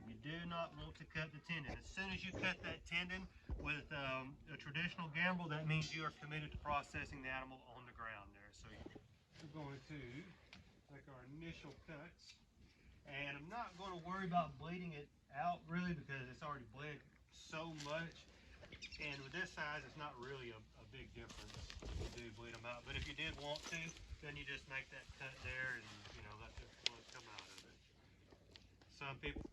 You do not want to cut the tendon. As soon as you cut that tendon with a traditional gamble, that means you are committed to processing the animal on the ground there. So we're going to make our initial cuts. And I'm not going to worry about bleeding it out really because it's already bled so much. And with this size, it's not really a big difference if you do bleed them out. But if you did want to, then you just make that cut there and, you know, let the blood come out of it. Some people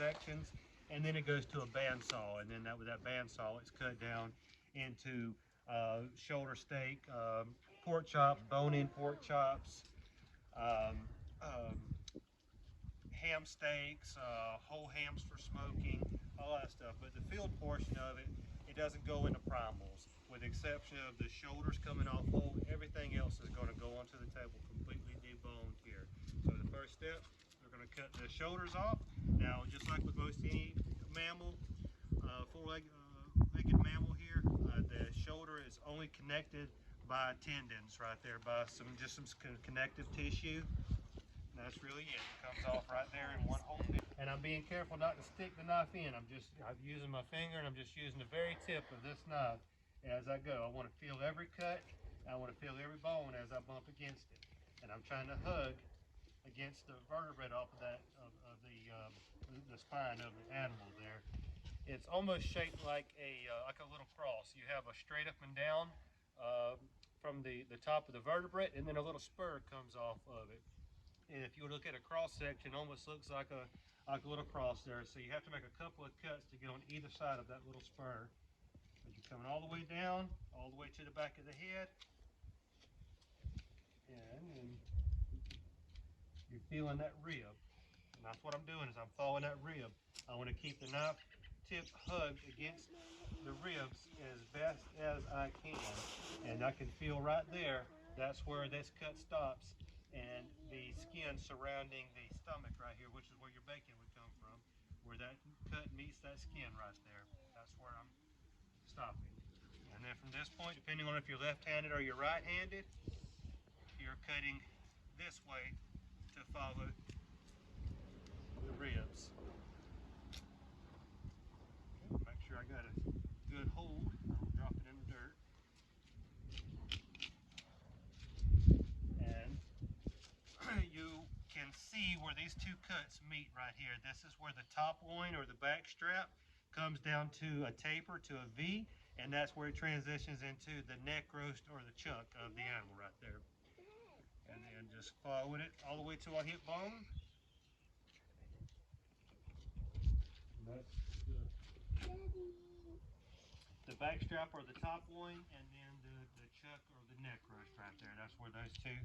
sections, and then it goes to a bandsaw, and then with that bandsaw, it's cut down into shoulder steak, pork chops, bone-in pork chops, um, um, ham steaks, whole hams for smoking, all that stuff. But the field portion of it, it doesn't go into primals, with the exception of the shoulders coming off whole. Everything else is going to go onto the table completely deboned here. So the first step, we're going to cut the shoulders off. Now, just like with most any mammal, four-legged mammal here, the shoulder is only connected by tendons right there, by some connective tissue. That's really it. It comes off right there in one whole bit. And I'm being careful not to stick the knife in. I'm using my finger, and I'm just using the very tip of this knife as I go. I want to feel every cut. I want to feel every bone as I bump against it. And I'm trying to hug against the vertebrae off of that of the spine of the animal there. It's almost shaped like a little cross. You have a straight up and down from the top of the vertebrae, and then a little spur comes off of it. And if you look at a cross section, it almost looks like a little cross there. So you have to make a couple of cuts to get on either side of that little spur. But you're coming all the way down, all the way to the back of the head, and you're feeling that rib. And that's what I'm doing is I'm following that rib. I want to keep the knife tip hugged against the ribs as best as I can. And I can feel right there, that's where this cut stops. And the skin surrounding the stomach right here, which is where your bacon would come from, where that cut meets that skin right there. That's where I'm stopping. And then from this point, depending on if you're left-handed or you're right-handed, you're cutting this way to follow the ribs. Okay, make sure I got a good hold. I'll drop it in the dirt. And you can see where these two cuts meet right here. This is where the top loin or the back strap comes down to a taper, to a V, and that's where it transitions into the neck roast or the chunk of the animal right there. And then just following it all the way till I hit bone. And that's the back strap or the top loin, and then the chuck or the neck roast right there. That's where those two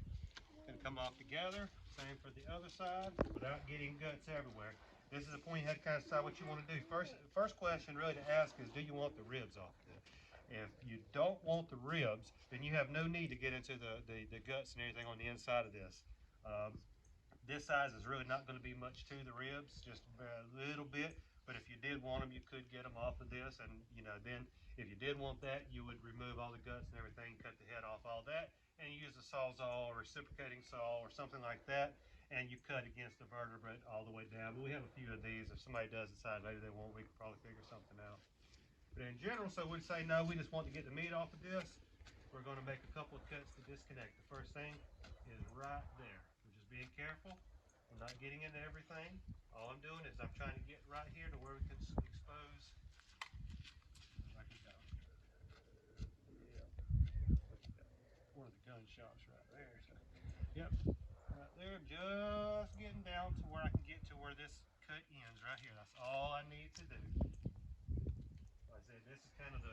can come off together. Same for the other side without getting guts everywhere. This is the point you have to kind of decide what you want to do. First question really to ask is, do you want the ribs off of it? If you don't want the ribs, then you have no need to get into the guts and everything on the inside of this. This size is really not going to be much to the ribs, just a little bit. But if you did want them, you could get them off of this, and then if you did want that, you would remove all the guts and everything, cut the head off, all that, and you use a sawzall or reciprocating saw or something like that, and you cut against the vertebrae all the way down. But we have a few of these. If somebody does decide maybe they won't, we could probably figure something out. But in general, so we'd say no, we just want to get the meat off of this. We're going to make a couple of cuts to disconnect. The first thing is right there. We're just being careful. I'm not getting into everything. All I'm doing is I'm trying to get right here to where we can expose. Like you go. Yeah. One of the gunshots right there. So, yep. Right there, just getting down to where I can get to where this cut ends right here. That's all I need to do. Like I said, this is kind of the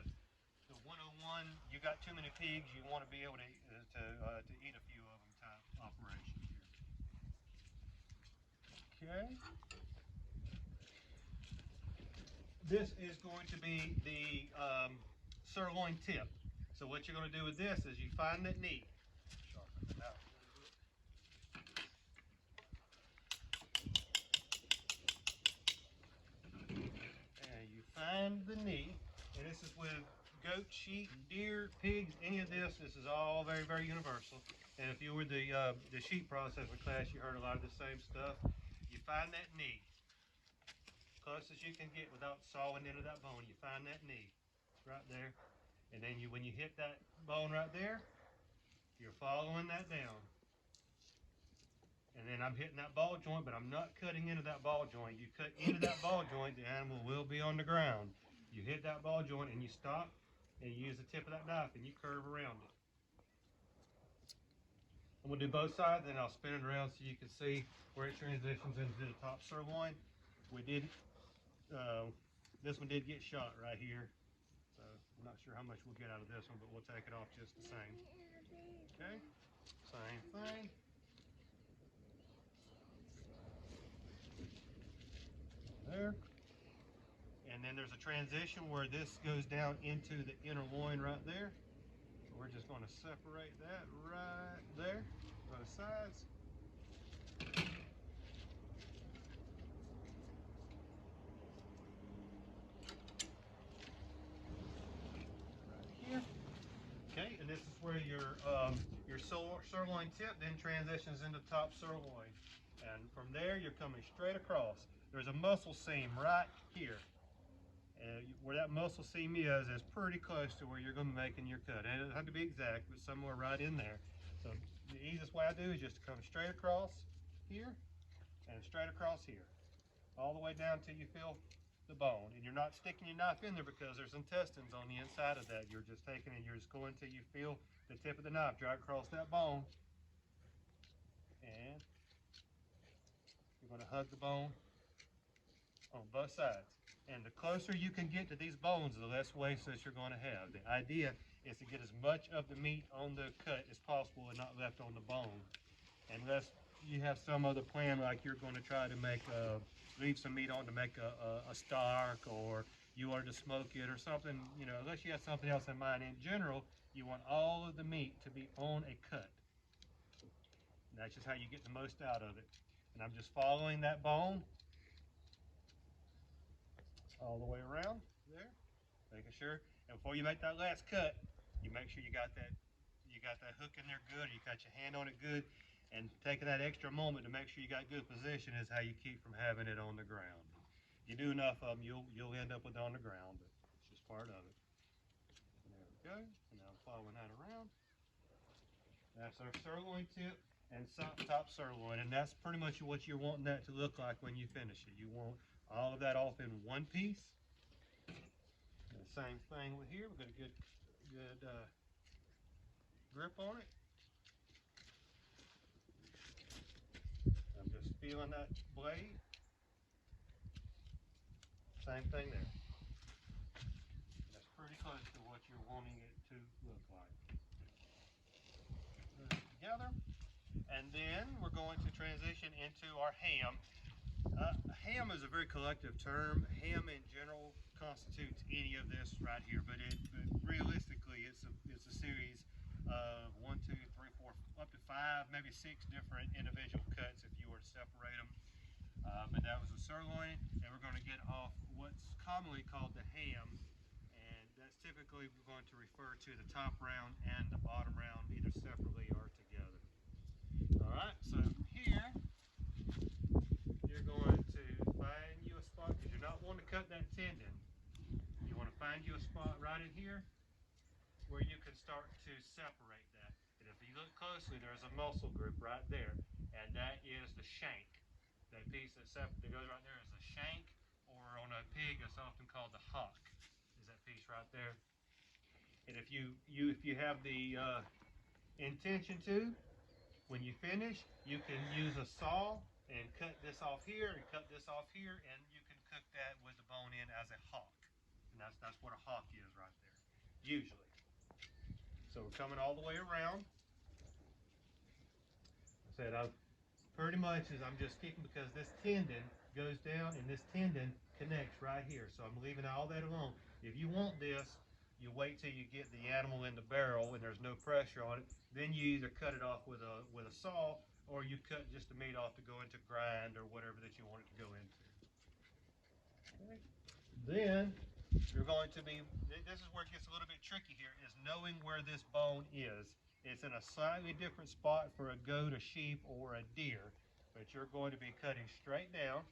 101. You got too many pigs, you want to be able to eat a few of them type operation here. Okay. This is going to be the sirloin tip. So what you're going to do with this is you find that knee. Sharpen it out. And you find the knee, and this is with goat, sheep, deer, pigs, any of this. This is all very, very universal. And if you were the sheep processing class, you heard a lot of the same stuff. You find that knee, close as you can get without sawing into that bone. You find that knee right there, and then when you hit that bone right there, you're following that down. And then I'm hitting that ball joint, but I'm not cutting into that ball joint. You cut into that ball joint, the animal will be on the ground. You hit that ball joint and you stop and you use the tip of that knife and you curve around it. I'm gonna do both sides, then I'll spin it around so you can see where it transitions into the top sirloin. We did, this one did get shot right here. So I'm not sure how much we'll get out of this one, but we'll take it off just the same. Okay, same thing. There. And then there's a transition where this goes down into the inner loin right there. So we're just going to separate that right there, both sides. Right here. Okay, and this is where your sirloin tip then transitions into top sirloin. And from there, you're coming straight across. There's a muscle seam right here. Where that muscle seam is pretty close to where you're going to be making your cut. And it doesn't have to be exact, but somewhere right in there. So the easiest way I do is just to come straight across here and straight across here. All the way down till you feel the bone. And you're not sticking your knife in there because there's intestines on the inside of that. You're just taking it, you're just going till you feel the tip of the knife drive across that bone. And you're going to hug the bone on both sides. And the closer you can get to these bones, the less waste that you're going to have. The idea is to get as much of the meat on the cut as possible and not left on the bone. Unless you have some other plan, like you're going to try to make leave some meat on to make a stock, or you wanted to smoke it or something, you know, unless you have something else in mind. In general, you want all of the meat to be on a cut. And that's just how you get the most out of it. And I'm just following that bone all the way around there, making sure. And before you make that last cut, you make sure you got that hook in there good, you got your hand on it good, and taking that extra moment to make sure you got good position is how you keep from having it on the ground. If you do enough of them, you'll end up with it on the ground, but it's just part of it. There we go. And now I'm following that around. That's our sirloin tip and top sirloin, and that's pretty much what you're wanting that to look like when you finish it. You want all of that off in one piece. And the same thing with here. We've got a good grip on it. I'm just feeling that blade. Same thing there. That's pretty close to what you're wanting it to look like. Put it together. And then we're going to transition into our ham. Ham is a very collective term. Ham in general constitutes any of this right here, but realistically it's a series of 1, 2, 3, 4, up to 5, maybe 6 different individual cuts if you were to separate them. But that was a sirloin, and we're going to get off what's commonly called the ham, and that's typically we're going to refer to the top round and the bottom round either separately or together. Alright, so here you're going to find you a spot, because you're not wanting to cut that tendon. You want to find you a spot right in here where you can start to separate that. And if you look closely, there's a muscle group right there, and that is the shank. That piece that goes right there is a shank, or on a pig it's often called the hock, is that piece right there. And if you have the intention to, when you finish, you can use a saw and cut this off here and cut this off here, and you can cook that with the bone in as a hock. And that's what a hock is right there, usually. So we're coming all the way around. I said I've pretty much as I'm just skipping because this tendon goes down and this tendon connects right here. So I'm leaving all that alone. If you want this, you wait till you get the animal in the barrel and there's no pressure on it. Then you either cut it off with a saw, or you cut just the meat off to go into grind or whatever that you want it to go into. Okay. Then you're going to be, this is where it gets a little bit tricky here, is knowing where this bone is. It's in a slightly different spot for a goat, a sheep, or a deer, but you're going to be cutting straight down.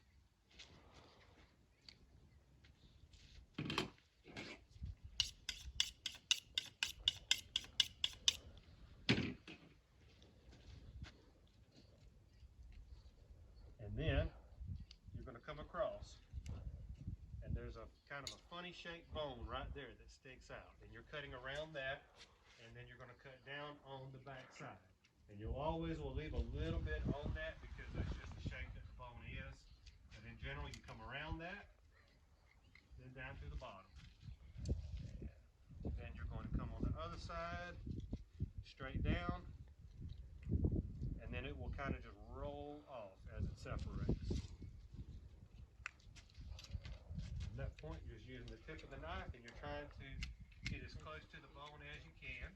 And then you're going to come across, and there's a kind of a funny shaped bone right there that sticks out, and you're cutting around that, and then you're going to cut down on the back side. And you'll always will leave a little bit on that because that's just the shape that the bone is. And in general, you come around that, then down to the bottom. And then you're going to come on the other side, straight down, and then it will kind of just roll off as it separates. At that point, you're just using the tip of the knife and you're trying to get as close to the bone as you can.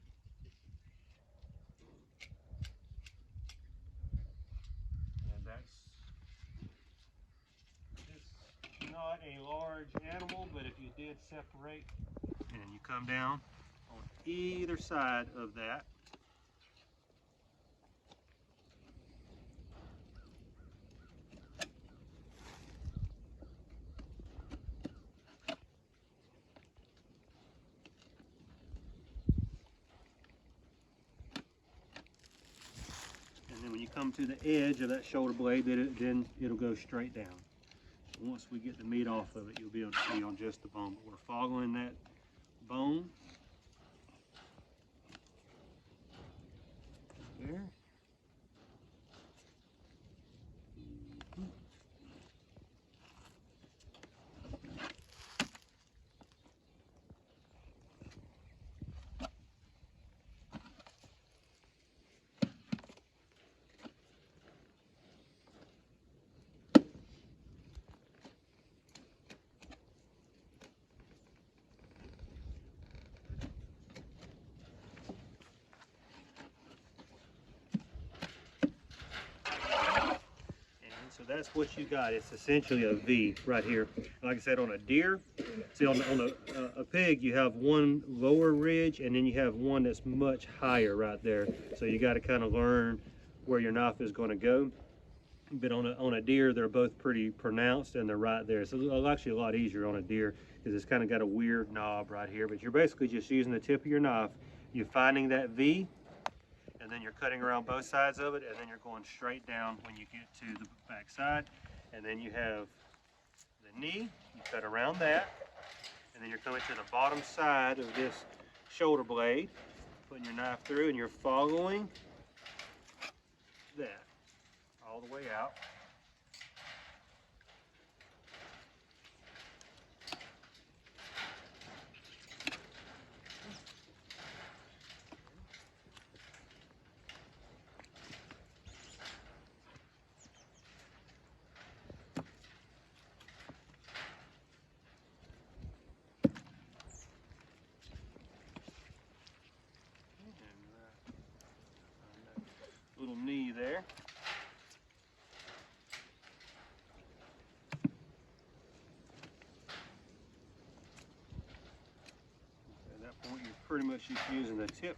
And it's not a large animal, but if you did separate, and you come down on either side of that, and then when you come to the edge of that shoulder blade, then it'll go straight down. Once we get the meat off of it, you'll be able to see on just the bone. But we're following that bone there. So that's what you got. It's essentially a V right here. Like I said, on a deer, see on a pig, you have one lower ridge and then you have one that's much higher right there. So you got to kind of learn where your knife is going to go. But on a deer, they're both pretty pronounced and they're right there. So it's actually a lot easier on a deer because it's kind of got a weird knob right here. But you're basically just using the tip of your knife. You're finding that V, and then you're cutting around both sides of it, and then you're going straight down when you get to the back side. And then you have the knee, you cut around that, and then you're coming to the bottom side of this shoulder blade, putting your knife through, and you're following that all the way out. Little knee there. At that point, you're pretty much just using the tip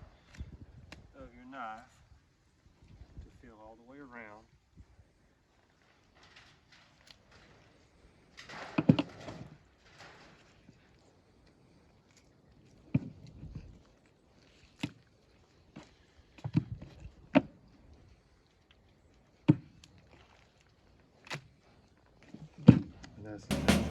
of your knife to feel all the way around. necessary.